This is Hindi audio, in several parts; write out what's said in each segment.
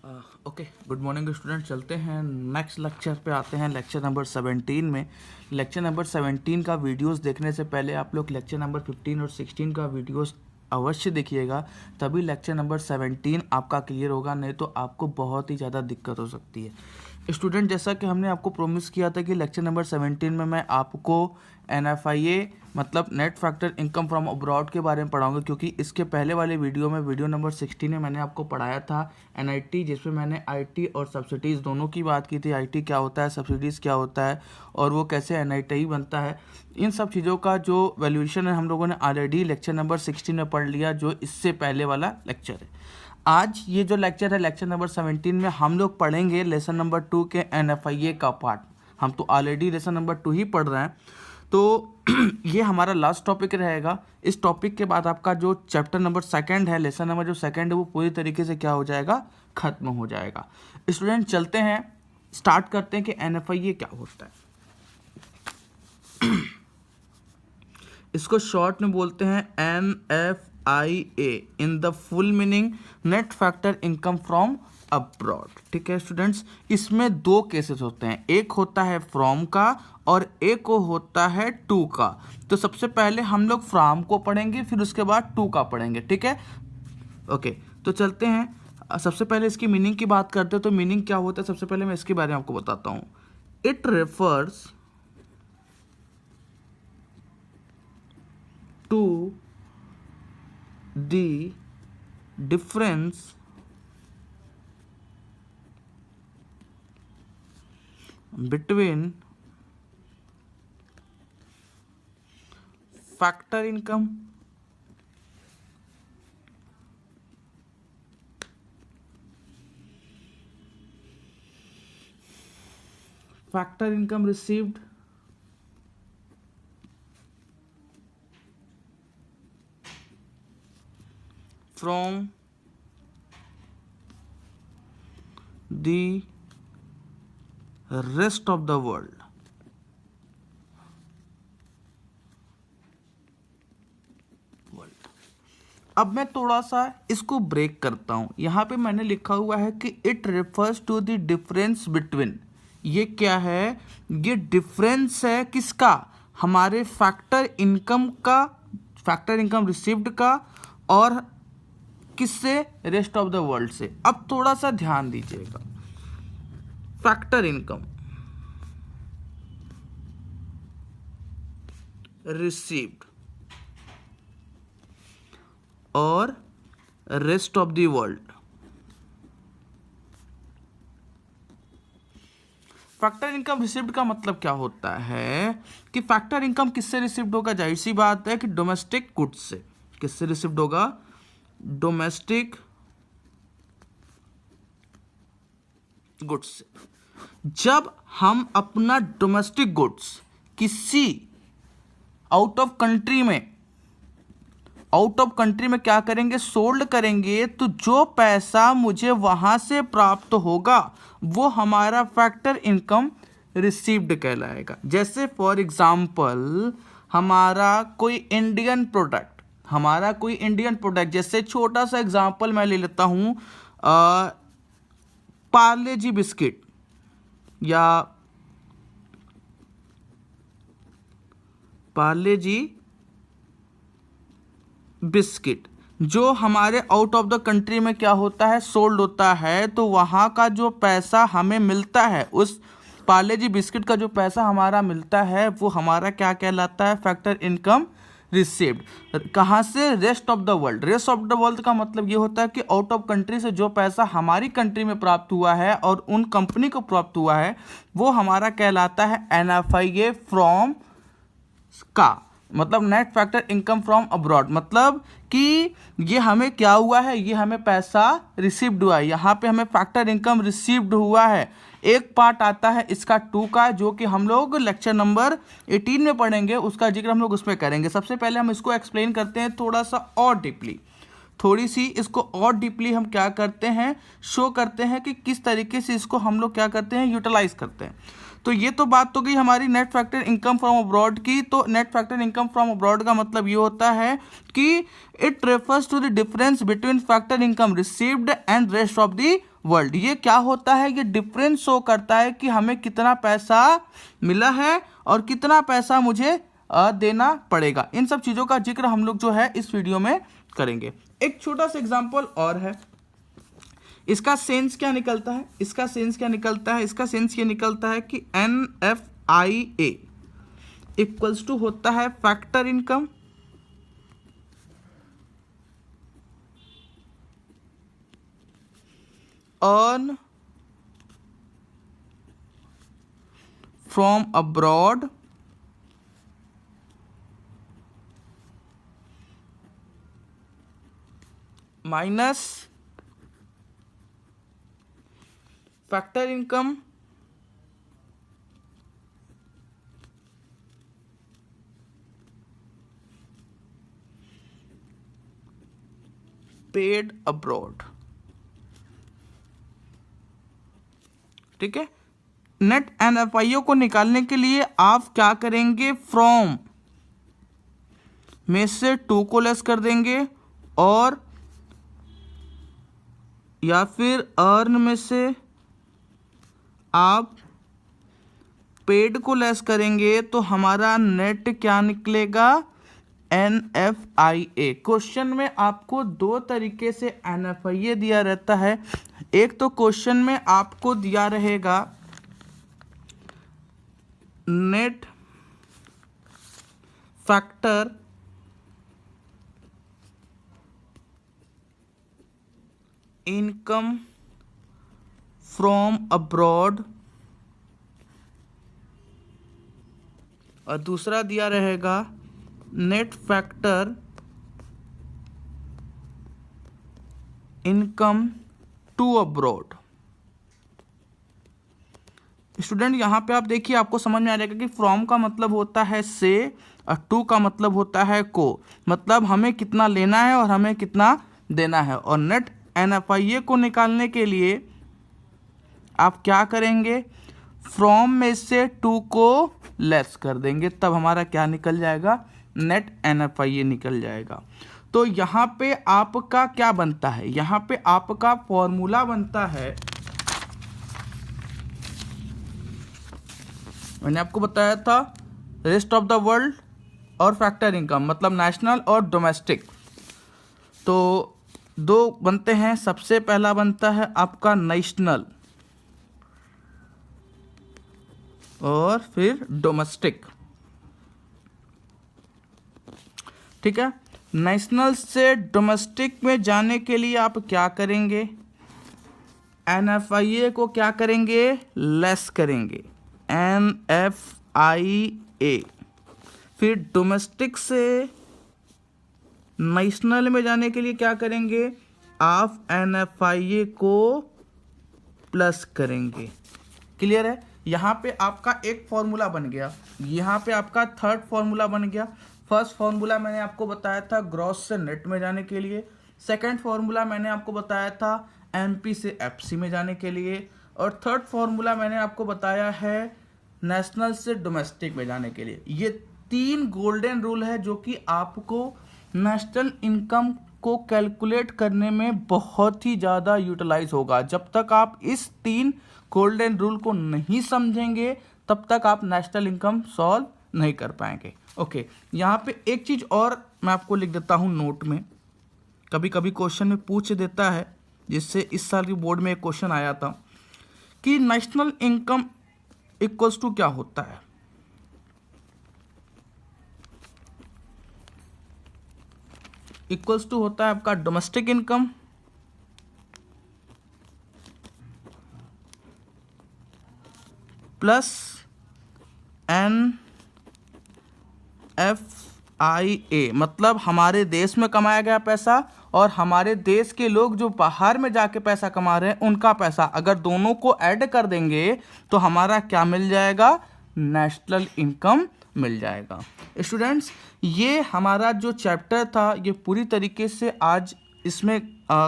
Okay, good morning student. चलते हैं नेक्स्ट लेक्चर पे, आते हैं लेक्चर नंबर 17 में। लेक्चर नंबर 17 का वीडियोस देखने से पहले आप लोग लेक्चर नंबर 15 और 16 का वीडियोस अवश्य देखिएगा, तभी लेक्चर नंबर 17 आपका क्लियर होगा, नहीं तो आपको बहुत ही ज़्यादा दिक्कत हो सकती है। स्टूडेंट, जैसा कि हमने आपको प्रॉमिस किया था कि लेक्चर नंबर 17 में मैं आपको NFIA मतलब net factor income from abroad के बारे में पढ़ाऊंगा, क्योंकि इसके पहले वाले वीडियो में, वीडियो नंबर 16 में मैंने आपको पढ़ाया था NIT, जिसमें मैंने IT और सब्सिडीज़ दोनों की बात की थी। IT क्या होता है, सब्सिडीज़ क्या होता है, और वो कैसे NIT बनता है। इन सब चीज़ों का जो वैल्यूएशन है हम लोगों ने ऑलरेडी लेक्चर नंबर 16 में पढ़ लिया, जो इससे पहले वाला लेक्चर है। आज ये जो लेक्चर है, लेक्चर नंबर 17 में हम लोग पढ़ेंगे लेसन नंबर 2 के NFIA का पार्ट। हम तो ऑलरेडी लेसन नंबर 2 ही पढ़ रहे हैं, तो ये हमारा लास्ट टॉपिक रहेगा। इस टॉपिक के बाद आपका जो चैप्टर नंबर 2 है, लेसन नंबर जो 2 है, वो पूरी तरीके से क्या हो जाएगा, खत्म हो जाएगा। स्टूडेंट, चलते हैं, स्टार्ट करते हैं कि NFIA क्या होता है। इसको शॉर्ट में बोलते हैं NFIA, in the full meaning net factor income from abroad. ठीक है स्टूडेंट्स, इसमें दो केसेस होते हैं, एक होता है फ्रॉम का और एक होता है टू का। तो सबसे पहले हम लोग फ्रॉम को पढ़ेंगे, फिर उसके बाद टू का पढ़ेंगे। ठीक है, ओके, तो चलते हैं। सबसे पहले इसकी मीनिंग की बात करते हैं। तो मीनिंग क्या होता है, सबसे पहले मैं इसके बारे में आपको बताता हूँ। It refers to the difference between factor income received from the rest of the world। अब मैं थोड़ा सा इसको ब्रेक करता हूं। यहां पे मैंने लिखा हुआ है कि it refers to the difference between. ये क्या है, ये डिफरेंस है किसका, हमारे फैक्टर इनकम का, फैक्टर इनकम रिसीव्ड का, और किससे, रेस्ट ऑफ द वर्ल्ड से। अब थोड़ा सा ध्यान दीजिएगा, फैक्टर इनकम रिसीव्ड और rest of the world. Factor income received का मतलब क्या होता है कि फैक्टर इनकम किससे रिसीव्ड होगा, जाहिर सी बात है कि डोमेस्टिक गुड्स से। किससे रिसीव्ड होगा, डोमेस्टिक गुड्स से। जब हम अपना डोमेस्टिक गुड्स किसी आउट ऑफ कंट्री में क्या करेंगे, सोल्ड करेंगे, तो जो पैसा मुझे वहां से प्राप्त होगा वो हमारा फैक्टर इनकम रिसीव्ड कहलाएगा। जैसे फॉर एग्जांपल हमारा कोई इंडियन प्रोडक्ट, जैसे छोटा सा एग्जांपल मैं ले लेता हूं, पार्ले जी बिस्किट या पार्ले जी बिस्किट, जो हमारे आउट ऑफ द कंट्री में क्या होता है, सोल्ड होता है, तो वहाँ का जो पैसा हमें मिलता है, उस पार्ले जी बिस्किट का जो पैसा हमारा मिलता है, वो हमारा क्या कहलाता है, फैक्टर इनकम रिसीव्ड। कहाँ से, rest of the world. Rest of the world का मतलब ये होता है कि आउट ऑफ कंट्री से जो पैसा हमारी कंट्री में प्राप्त हुआ है और उन कंपनी को प्राप्त हुआ है, वो हमारा कहलाता है NFIA फ्रॉम का, मतलब net factor income from abroad. मतलब कि ये हमें क्या हुआ है, ये हमें पैसा रिसीव्ड हुआ है, यहाँ पे हमें फैक्टर इनकम रिसीव्ड हुआ है। एक पार्ट आता है इसका टू का, जो कि हम लोग लेक्चर नंबर 18 में पढ़ेंगे, उसका जिक्र हम लोग उसमें करेंगे। सबसे पहले हम इसको एक्सप्लेन करते हैं थोड़ा सा और डीपली, थोड़ी सी इसको और डीपली हम क्या करते हैं, शो करते हैं कि किस तरीके से इसको हम लोग क्या करते हैं, यूटिलाइज करते हैं। तो ये तो बात तो गई हमारी net factor income from abroad की। तो net factor income from abroad का मतलब ये होता है कि it refers to the difference between factor income received and rest of the world. ये क्या होता है, ये डिफरेंस शो करता है कि हमें कितना पैसा मिला है और कितना पैसा मुझे देना पड़ेगा। इन सब चीज़ों का जिक्र हम लोग जो है इस वीडियो में करेंगे। एक छोटा सा एग्जांपल और है, इसका सेंस क्या निकलता है, इसका सेंस क्या निकलता है, इसका सेंस ये निकलता है कि NFIA इक्वल्स टू होता है factor income earn from abroad minus factor income paid abroad. ठीक है, नेट NFIO को निकालने के लिए आप क्या करेंगे, फ्रॉम में से 2 को लेस कर देंगे और या फिर अर्न में से आप पेड को लेस करेंगे तो हमारा नेट क्या निकलेगा, NFIA। क्वेश्चन में आपको 2 तरीके से NFIA दिया रहता है। एक तो क्वेश्चन में आपको दिया रहेगा net factor income from abroad और दूसरा दिया रहेगा net factor income to abroad. Student यहाँ पे आप देखिए, आपको समझ में आ जाएगा कि फ्रॉम का मतलब होता है से और टू का मतलब होता है को, मतलब हमें कितना लेना है और हमें कितना देना है। और नेट NFIA को निकालने के लिए आप क्या करेंगे, फ्रॉम में से 2 को लेस कर देंगे, तब हमारा क्या निकल जाएगा, नेट NFIA निकल जाएगा। तो यहाँ पे आपका क्या बनता है, यहाँ पे आपका फॉर्मूला बनता है, मैंने आपको बताया था रेस्ट ऑफ द वर्ल्ड और फैक्टर इनकम, मतलब नेशनल और डोमेस्टिक। तो 2 बनते हैं, सबसे पहला बनता है आपका नेशनल और फिर डोमेस्टिक। ठीक है, नेशनल से डोमेस्टिक में जाने के लिए आप क्या करेंगे, NFIA को क्या करेंगे, लेस करेंगे, NFIA। फिर डोमेस्टिक से नेशनल में जाने के लिए क्या करेंगे, आप NFIA को प्लस करेंगे। क्लियर है, यहाँ पे आपका एक फॉर्मूला बन गया, यहाँ पे आपका थर्ड फॉर्मूला बन गया। फर्स्ट फॉर्मूला मैंने आपको बताया था ग्रॉस से नेट में जाने के लिए, सेकंड फॉर्मूला मैंने आपको बताया था MP से FC में जाने के लिए, और थर्ड फॉर्मूला मैंने आपको बताया है नेशनल से डोमेस्टिक में जाने के लिए। ये 3 गोल्डन रूल है जो कि आपको नेशनल इनकम को कैलकुलेट करने में बहुत ही ज़्यादा यूटिलाइज होगा। जब तक आप इस 3 गोल्डन रूल को नहीं समझेंगे तब तक आप नेशनल इनकम सॉल्व नहीं कर पाएंगे। ओके, यहाँ पे एक चीज़ और मैं आपको लिख देता हूँ नोट में, कभी कभी क्वेश्चन में पूछ देता है, जिससे इस साल की बोर्ड में एक क्वेश्चन आया था कि नेशनल इनकम इक्वल्स टू क्या होता है। इक्वल्स टू होता है आपका डोमेस्टिक इनकम प्लस NFIA, मतलब हमारे देश में कमाया गया पैसा और हमारे देश के लोग जो बाहर में जाके पैसा कमा रहे हैं उनका पैसा, अगर दोनों को ऐड कर देंगे तो हमारा क्या मिल जाएगा, नेशनल इनकम मिल जाएगा। स्टूडेंट्स, ये हमारा जो चैप्टर था ये पूरी तरीके से आज इसमें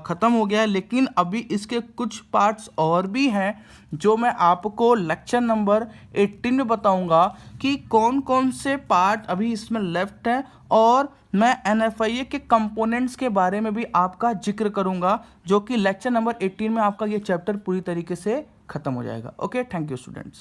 ख़त्म हो गया है, लेकिन अभी इसके कुछ पार्ट्स और भी हैं जो मैं आपको लेक्चर नंबर 18 में बताऊंगा कि कौन कौन से पार्ट अभी इसमें लेफ्ट हैं, और मैं NFIA के कंपोनेंट्स के बारे में भी आपका जिक्र करूंगा, जो कि लेक्चर नंबर 18 में आपका ये चैप्टर पूरी तरीके से ख़त्म हो जाएगा। Okay, thank you students.